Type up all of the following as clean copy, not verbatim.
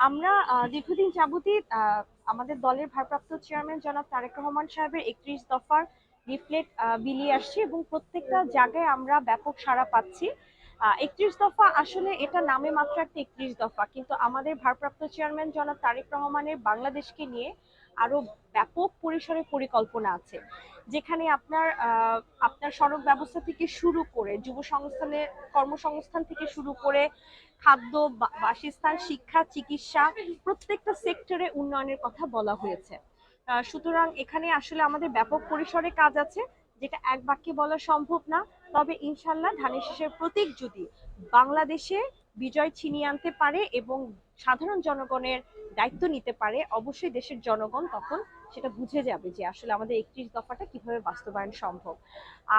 আমরা দীর্ঘদিন যাবতই আমাদের দলের ভারপ্রাপ্ত চেয়ারম্যান জনাব তারেক রহমান সাহেবের 31 দফার লিফলেট বিলিয়ে আসছি এবং প্রত্যেকটা জায়গায় আমরা ব্যাপক সাড়া পাচ্ছি। 31 দফা আসলে এটা নামে মাত্র একটা 31 দফা, কিন্তু আমাদের ভারপ্রাপ্ত চেয়ারম্যান জনাব তারেক রহমানের বাংলাদেশকে নিয়ে আরো ব্যাপক পরিসরে পরিকল্পনা আছে, যেখানে আপনার সড়ক ব্যবস্থা থেকে শুরু করে যুব সংস্থানের কর্মসংস্থান থেকে শুরু করে খাদ্য, বাসস্থান, শিক্ষা, চিকিৎসা প্রত্যেকটা সেক্টরে উন্নয়নের কথা বলা হয়েছে। সুতরাং এখানে আসলে আমাদের ব্যাপক পরিসরে কাজ আছে, যেটা এক বাক্যে বলা সম্ভব না। তবে ইনশাল্লাহ ধানের শীষের প্রতীক যদি বাংলাদেশে বিজয় ছিনিয়ে আনতে পারে এবং সাধারণ জনগণের দায়িত্ব নিতে পারে, অবশ্যই দেশের জনগণ তখন সেটা বুঝে যাবে যে আসলে আমাদের 31 দফাটা কিভাবে বাস্তবায়ন সম্ভব।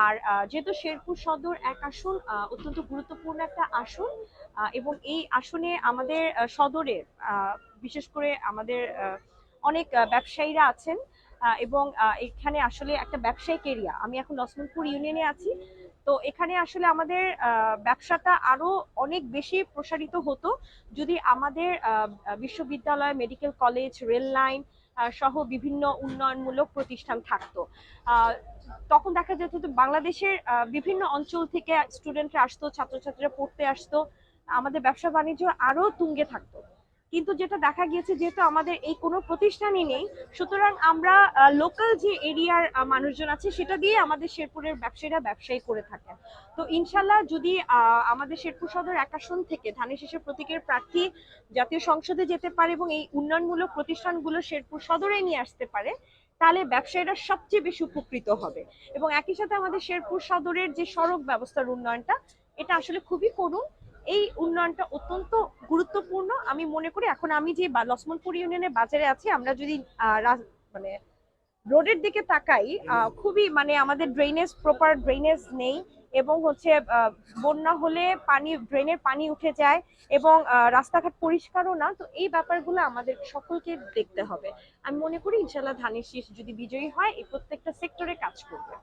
আর যেহেতু শেরপুর সদর এক আসন অত্যন্ত গুরুত্বপূর্ণ একটা আসন, এবং এই আসনে আমাদের সদরের বিশেষ করে আমাদের অনেক ব্যবসায়ীরা আছেন, এবং এখানে আসলে একটা ব্যবসায়িক এরিয়া। আমি এখন লছমনপুর ইউনিয়নে আছি, তো এখানে আসলে আমাদের ব্যবসাটা আরো অনেক বেশি প্রসারিত হতো যদি আমাদের বিশ্ববিদ্যালয়, মেডিকেল কলেজ, রেল লাইন সহ বিভিন্ন উন্নয়নমূলক প্রতিষ্ঠান থাকতো। তখন দেখা যেত যে বাংলাদেশের বিভিন্ন অঞ্চল থেকে স্টুডেন্টরা আসতো, ছাত্রছাত্রীরা পড়তে আসতো, আমাদের ব্যবসা বাণিজ্য আরো তুঙ্গে থাকতো। কিন্তু যেটা দেখা গিয়েছে, যেহেতু আমাদের এই কোনো প্রতিষ্ঠানই নেই, সুতরাং আমরা লোকাল যে এরিয়ার মানুষজন আছে সেটা দিয়ে আমাদের শেরপুরের ব্যবসায়ীরা ব্যবসায়ী করে থাকেন। তো ইনশাল্লাহ যদি আমাদের শেরপুর সদর এক আসন থেকে ধানের শীষের প্রতীকের প্রার্থী জাতীয় সংসদে যেতে পারে এবং এই উন্নয়নমূলক প্রতিষ্ঠানগুলো শেরপুর সদরে নিয়ে আসতে পারে, তাহলে ব্যবসায়ীরা সবচেয়ে বেশি উপকৃত হবে। এবং একই সাথে আমাদের শেরপুর সদরের যে সড়ক ব্যবস্থার উন্নয়নটা, এটা আসলে খুবই করুণ। এই উন্নয়নটা অত্যন্ত গুরুত্বপূর্ণ আমি মনে করি। এখন আমি যে লছমনপুর ইউনিয়নের বাজারে আছি, আমরা যদি মানে রোডের দিকে তাকাই, খুবই মানে আমাদের প্রপার ড্রেনেজ নেই, এবং হচ্ছে বন্যা হলে ড্রেনের পানি উঠে যায়, এবং রাস্তাঘাট পরিষ্কারও না। তো এই ব্যাপারগুলো আমাদের সকলকে দেখতে হবে। আমি মনে করি ইনশাল্লাহ ধানের শীষ যদি বিজয়ী হয়, এই প্রত্যেকটা সেক্টরে কাজ করবে।